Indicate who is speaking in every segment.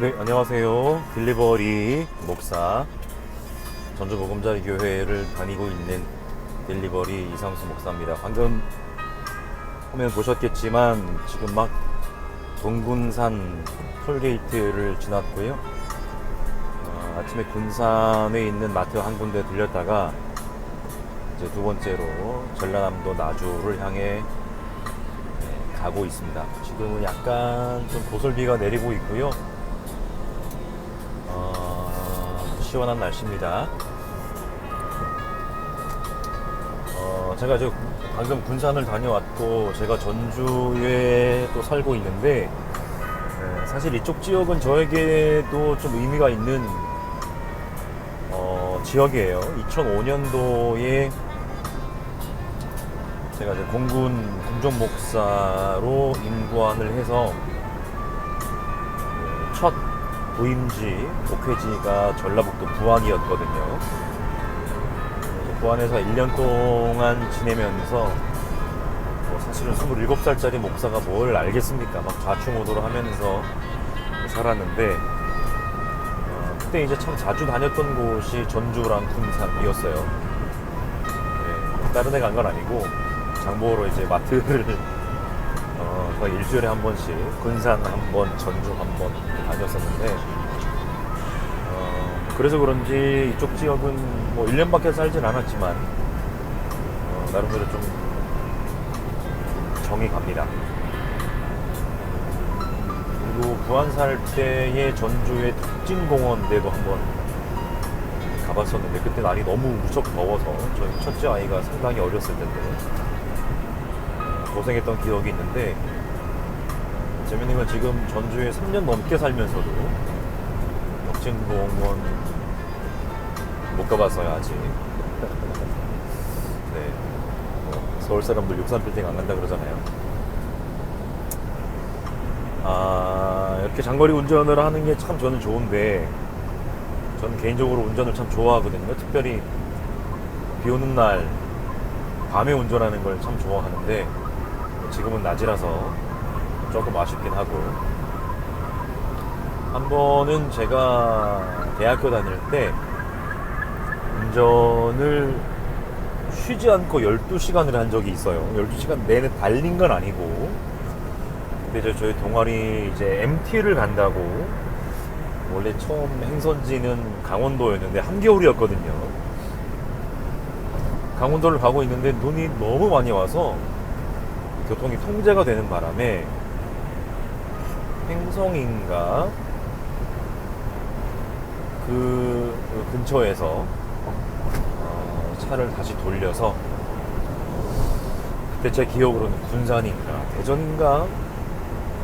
Speaker 1: 네, 안녕하세요. 딜리버리 목사, 전주보금자리교회를 다니고 있는 딜리버리 이상수 목사입니다. 방금 화면 보셨겠지만 지금 막 동군산 톨게이트를 지났고요. 아침에 군산에 있는 마트 한 군데 들렸다가 이제 두 번째로 전라남도 나주를 향해 가고 있습니다. 지금은 약간 좀 도솔비가 내리고 있고요. 시원한 날씨입니다. 제가 방금 군산을 다녀왔고, 제가 전주에 또 살고 있는데, 사실 이쪽 지역은 저에게도 좀 의미가 있는 지역이에요. 2005년도에 제가 이제 공군 군종 목사로 임관을 해서 첫 부임지, 목회지가 전라북도 부안이었거든요. 부안에서 1년 동안 지내면서 사실은 27살짜리 목사가 뭘 알겠습니까? 막 좌충우돌을 하면서 살았는데, 그때 이제 참 자주 다녔던 곳이 전주랑 군산이었어요. 네, 다른 데 간 건 아니고 장보러 이제 마트를 거의 일주일에 한 번씩 군산 한 번, 전주 한 번 다녔었는데, 그래서 그런지 이쪽 지역은 뭐 1년밖에 살진 않았지만 나름대로 좀 정이 갑니다. 그리고 부안 살 때의 전주의 특진공원대도 한번 가봤었는데, 그때 날이 너무 무척 더워서 저희 첫째 아이가 상당히 어렸을 텐데 고생했던 기억이 있는데, 재밌는 건 지금 전주에 3년 넘게 살면서도 덕진공원 못 가봤어요, 아직. 네, 서울 사람들 63빌딩 안 간다 그러잖아요. 이렇게 장거리 운전을 하는 게 참 저는 좋은데, 저는 개인적으로 운전을 참 좋아하거든요. 특별히 비 오는 날 밤에 운전하는 걸 참 좋아하는데, 지금은 낮이라서 조금 아쉽긴 하고, 한 번은 제가 대학교 다닐 때 운전을 쉬지 않고 12시간을 한 적이 있어요. 12시간 내내 달린 건 아니고, 근데 저희 동아리 이제 MT를 간다고, 원래 처음 행선지는 강원도였는데 한겨울이었거든요. 강원도를 가고 있는데 눈이 너무 많이 와서 교통이 통제가 되는 바람에 행성인가 그 근처에서 차를 다시 돌려서, 그때 제 기억으로는 군산인가 대전인가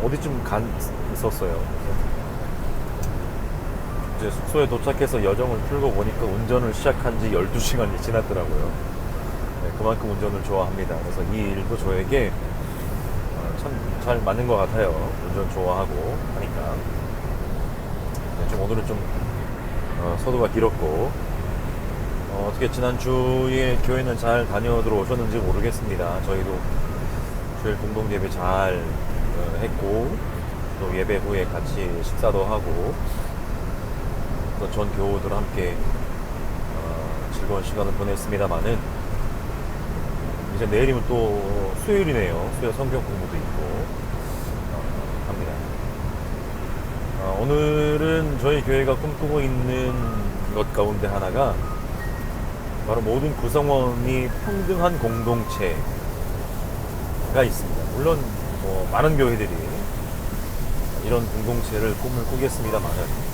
Speaker 1: 어디쯤 있었어요. 이제 숙소에 도착해서 여정을 풀고 보니까 운전을 시작한 지 12시간이 지났더라고요. 네, 그만큼 운전을 좋아합니다. 그래서 이 일도 저에게 참 잘 맞는 것 같아요. 운전 좋아하고 하니까. 네, 좀 오늘은 좀 서두가 길었고, 어떻게 지난주에 교회는 잘 다녀 들어오셨는지 모르겠습니다. 저희도 주일 공동 예배 잘 했고, 또 예배 후에 같이 식사도 하고, 또 전 교우들 함께 즐거운 시간을 보냈습니다만은, 이제 내일이면 또 수요일이네요. 수요일 성경 공부도 있고 합니다. 오늘은 저희 교회가 꿈꾸고 있는 것 가운데 하나가 바로 모든 구성원이 평등한 공동체가 있습니다. 물론 뭐 많은 교회들이 이런 공동체를 꿈을 꾸겠습니다만은,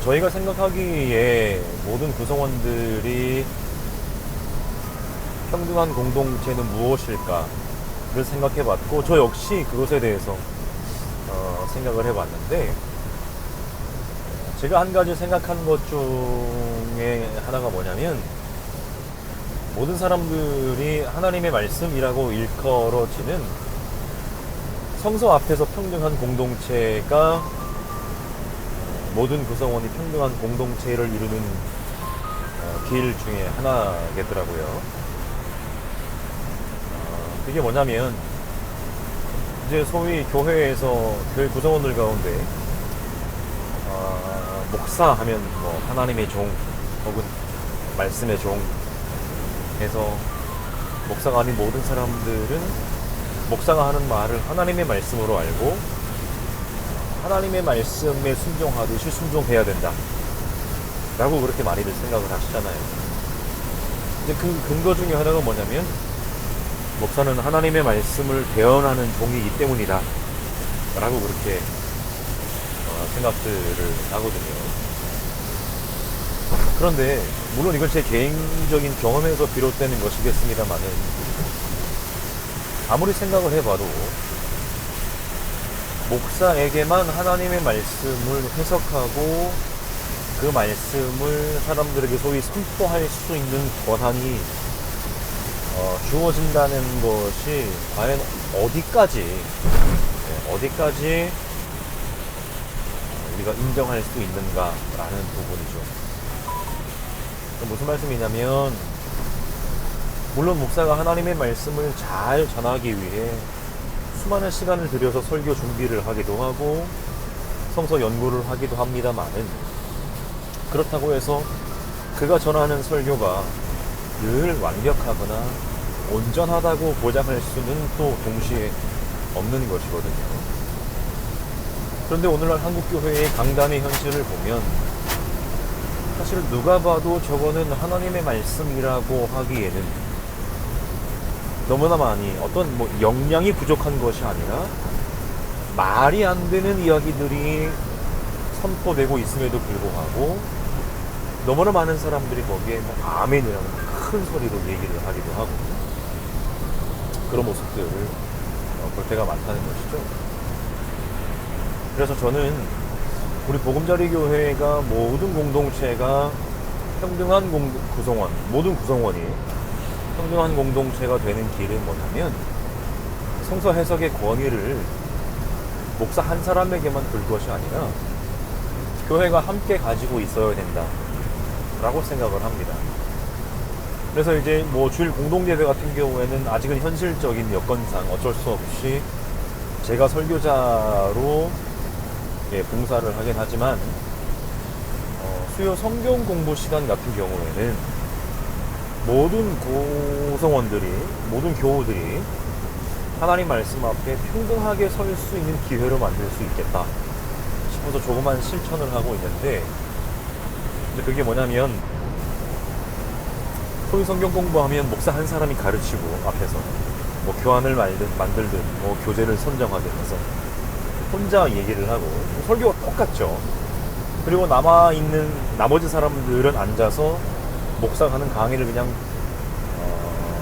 Speaker 1: 저희가 생각하기에 모든 구성원들이 평등한 공동체는 무엇일까를 생각해봤고, 저 역시 그것에 대해서 생각을 해봤는데, 제가 한 가지 생각한 것 중에 하나가 뭐냐면, 모든 사람들이 하나님의 말씀이라고 일컬어지는 성서 앞에서 평등한 공동체가 모든 구성원이 평등한 공동체를 이루는 길 중에 하나겠더라고요. 그게 뭐냐면, 이제 소위 교회에서 교회 구성원들 가운데 목사 하면 뭐 하나님의 종 혹은 말씀의 종 해서 목사가 아닌 모든 사람들은 목사가 하는 말을 하나님의 말씀으로 알고 하나님의 말씀에 순종하듯이 순종해야 된다 라고 그렇게 많이들 생각을 하시잖아요. 이제 그 근거 중에 하나가 뭐냐면 목사는 하나님의 말씀을 대언하는 종이기 때문이다 라고 그렇게 생각들을 하거든요. 그런데 물론 이건 제 개인적인 경험에서 비롯되는 것이겠습니다만은 아무리 생각을 해봐도 목사에게만 하나님의 말씀을 해석하고 그 말씀을 사람들에게 소위 선포할 수 있는 권한이 주어진다는 것이 과연 어디까지 우리가 인정할 수 있는가라는 부분이죠. 무슨 말씀이냐면 물론 목사가 하나님의 말씀을 잘 전하기 위해 수많은 시간을 들여서 설교 준비를 하기도 하고 성서 연구를 하기도 합니다만은 그렇다고 해서 그가 전하는 설교가 늘 완벽하거나 온전하다고 보장할 수는 또 동시에 없는 것이거든요. 그런데 오늘날 한국교회의 강단의 현실을 보면 사실 누가 봐도 저거는 하나님의 말씀이라고 하기에는 너무나 많이 어떤 뭐 역량이 부족한 것이 아니라 말이 안 되는 이야기들이 선포되고 있음에도 불구하고 너무나 많은 사람들이 거기에 뭐 아멘이라는 큰 소리로 얘기를 하기도 하고 그런 모습들을 볼 때가 많다는 것이죠. 그래서 저는 우리 보금자리 교회가 모든 공동체가 평등한 구성원, 모든 구성원이 평등한 공동체가 되는 길은 뭐냐면 성서 해석의 권위를 목사 한 사람에게만 둘 것이 아니라 교회가 함께 가지고 있어야 된다 라고 생각을 합니다. 그래서 이제 뭐 주일 공동예배 같은 경우에는 아직은 현실적인 여건상 어쩔 수 없이 제가 설교자로 봉사를 하긴 하지만 수요 성경 공부 시간 같은 경우에는 모든 구성원들이 모든 교우들이 하나님 말씀 앞에 평등하게 설 수 있는 기회로 만들 수 있겠다 싶어서 조그만 실천을 하고 있는데 그게 뭐냐면 소위 성경 공부하면 목사 한 사람이 가르치고 앞에서 뭐 교환을 만들든 뭐 교재를 선정하든 해서 혼자 얘기를 하고 설교가 똑같죠. 그리고 남아있는 나머지 사람들은 앉아서 목사가 하는 강의를 그냥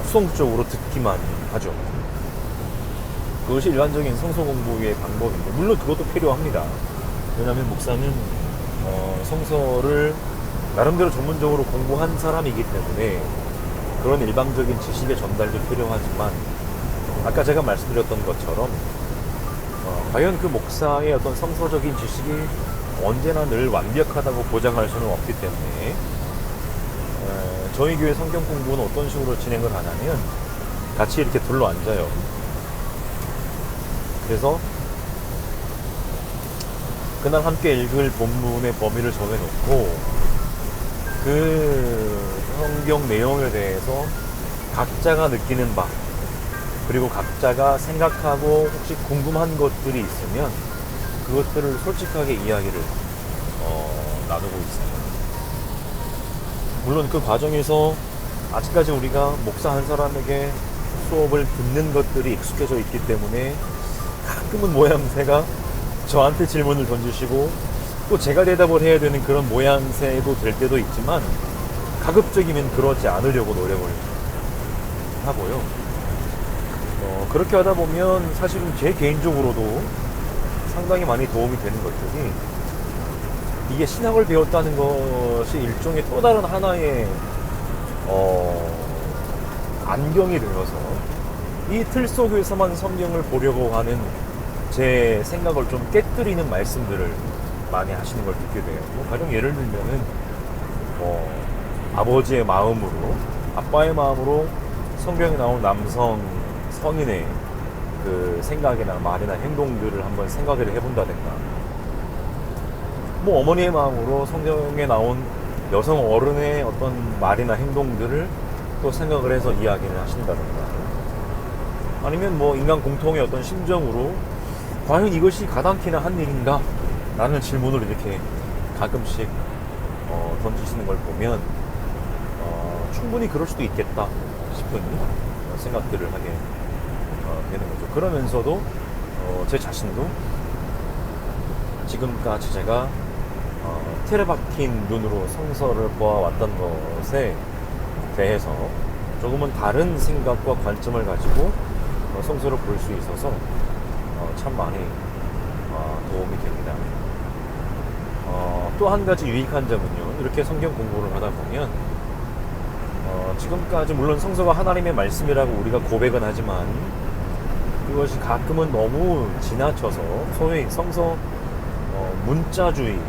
Speaker 1: 수동적으로 듣기만 하죠. 그것이 일반적인 성서 공부의 방법인데 물론 그것도 필요합니다. 왜냐하면 목사는 성서를 나름대로 전문적으로 공부한 사람이기 때문에 그런 일방적인 지식의 전달도 필요하지만 아까 제가 말씀드렸던 것처럼 과연 그 목사의 어떤 성서적인 지식이 언제나 늘 완벽하다고 보장할 수는 없기 때문에 저희 교회 성경 공부는 어떤 식으로 진행을 하냐면 같이 이렇게 둘러 앉아요. 그래서 그날 함께 읽을 본문의 범위를 정해놓고 그 성경 내용에 대해서 각자가 느끼는 바 그리고 각자가 생각하고 혹시 궁금한 것들이 있으면 그것들을 솔직하게 이야기를 나누고 있습니다. 물론 그 과정에서 아직까지 우리가 목사 한 사람에게 수업을 듣는 것들이 익숙해져 있기 때문에 가끔은 모양새가 저한테 질문을 던지시고 또 제가 대답을 해야 되는 그런 모양새도 될 때도 있지만 가급적이면 그러지 않으려고 노력을 하고요. 그렇게 하다 보면 사실은 제 개인적으로도 상당히 많이 도움이 되는 것들이 이게 신학을 배웠다는 것이 일종의 또 다른 하나의 안경이 되어서 이 틀 속에서만 성경을 보려고 하는 제 생각을 좀 깨뜨리는 말씀들을 많이 하시는 걸 듣게 돼요. 가령 예를 들면은 아버지의 마음으로 아빠의 마음으로 성경에 나온 남성 성인의 그 생각이나 말이나 행동들을 한번 생각을 해본다든가, 뭐 어머니의 마음으로 성경에 나온 여성 어른의 어떤 말이나 행동들을 또 생각을 해서 이야기를 하신다든가, 아니면 뭐 인간 공통의 어떤 심정으로 과연 이것이 가당키나 한 일인가? 라는 질문을 이렇게 가끔씩 던지시는 걸 보면 충분히 그럴 수도 있겠다 싶은 생각들을 하게 되는 거죠. 그러면서도 제 자신도 지금까지 제가 틀에 박힌 눈으로 성서를 보아왔던 것에 대해서 조금은 다른 생각과 관점을 가지고 성서를 볼 수 있어서 참 많이 도움이 됩니다. 또 한 가지 유익한 점은요, 이렇게 성경 공부를 하다 보면 지금까지 물론 성서가 하나님의 말씀이라고 우리가 고백은 하지만 그것이 가끔은 너무 지나쳐서 소위 성서 문자주의에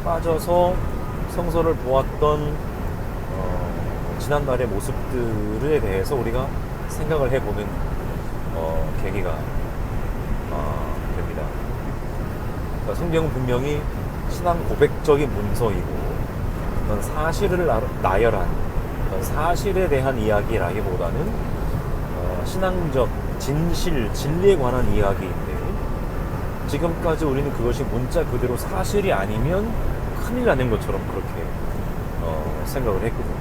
Speaker 1: 빠져서 성서를 보았던 지난날의 모습들에 대해서 우리가 생각을 해보는 계기가 됩니다. 그러니까 성경은 분명히 신앙 고백적인 문서이고 어떤 사실을 나열한 어떤 사실에 대한 이야기라기보다는 신앙적 진실, 진리에 관한 이야기인데, 지금까지 우리는 그것이 문자 그대로 사실이 아니면 큰일 나는 것처럼 그렇게 생각을 했거든요.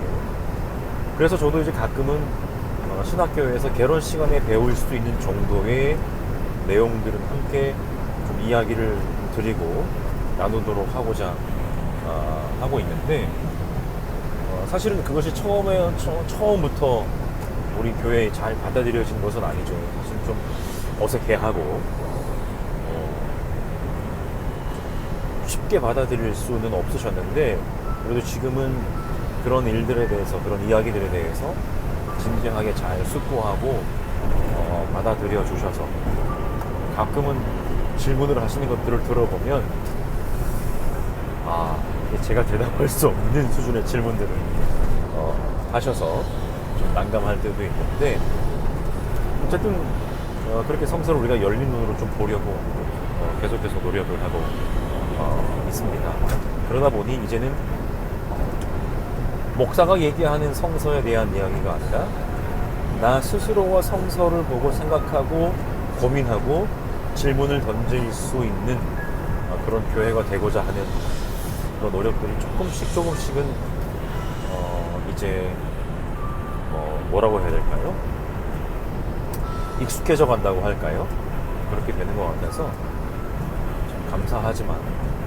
Speaker 1: 그래서 저도 이제 가끔은 신학교에서 결혼 시간에 배울 수 있는 정도의 내용들은 함께 좀 이야기를 드리고 나누도록 하고자 하고 있는데, 사실은 그것이 처음부터 우리 교회에 잘 받아들여진 것은 아니죠. 사실 좀 어색해하고 쉽게 받아들일 수는 없으셨는데, 그래도 지금은 그런 일들에 대해서, 그런 이야기들에 대해서 진지하게 잘 숙고하고 받아들여 주셔서 가끔은 질문을 하시는 것들을 들어보면 이게 제가 대답할 수 없는 수준의 질문들을 하셔서 좀 난감할 때도 있는데, 어쨌든 그렇게 성서를 우리가 열린 눈으로 좀 보려고 계속해서 노력을 하고 있습니다. 그러다 보니 이제는 목사가 얘기하는 성서에 대한 이야기가 아니라 나 스스로가 성서를 보고 생각하고 고민하고 질문을 던질 수 있는 그런 교회가 되고자 하는 그런 노력들이 조금씩은 이제 뭐라고 해야 될까요? 익숙해져 간다고 할까요? 그렇게 되는 것 같아서 참 감사하지만,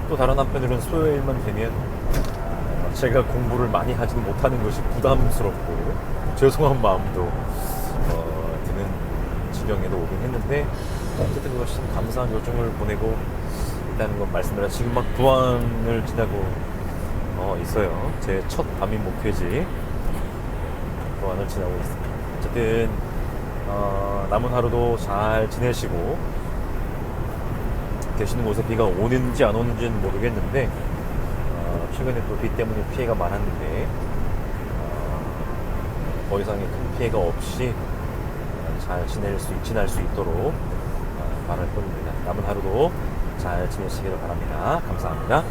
Speaker 1: 또 다른 한편으로는 수요일만 되면 제가 공부를 많이 하지는 못하는 것이 부담스럽고 죄송한 마음도 드는 지경에도 오긴 했는데, 어쨌든 그것이 참 감사한 요즘을 보내고 있다는 건 말씀드려. 지금 막 부안을 지나고 있어요. 제 첫 밤인 목회지 부안을 지나고 있습니다. 어쨌든 남은 하루도 잘 지내시고, 계시는 곳에 비가 오는지 안 오는지는 모르겠는데 최근에 또 비 때문에 피해가 많았는데 더 이상의 큰 피해가 없이 잘 지날 수 있도록 바랄 뿐입니다. 남은 하루도 잘 지내시기를 바랍니다. 감사합니다.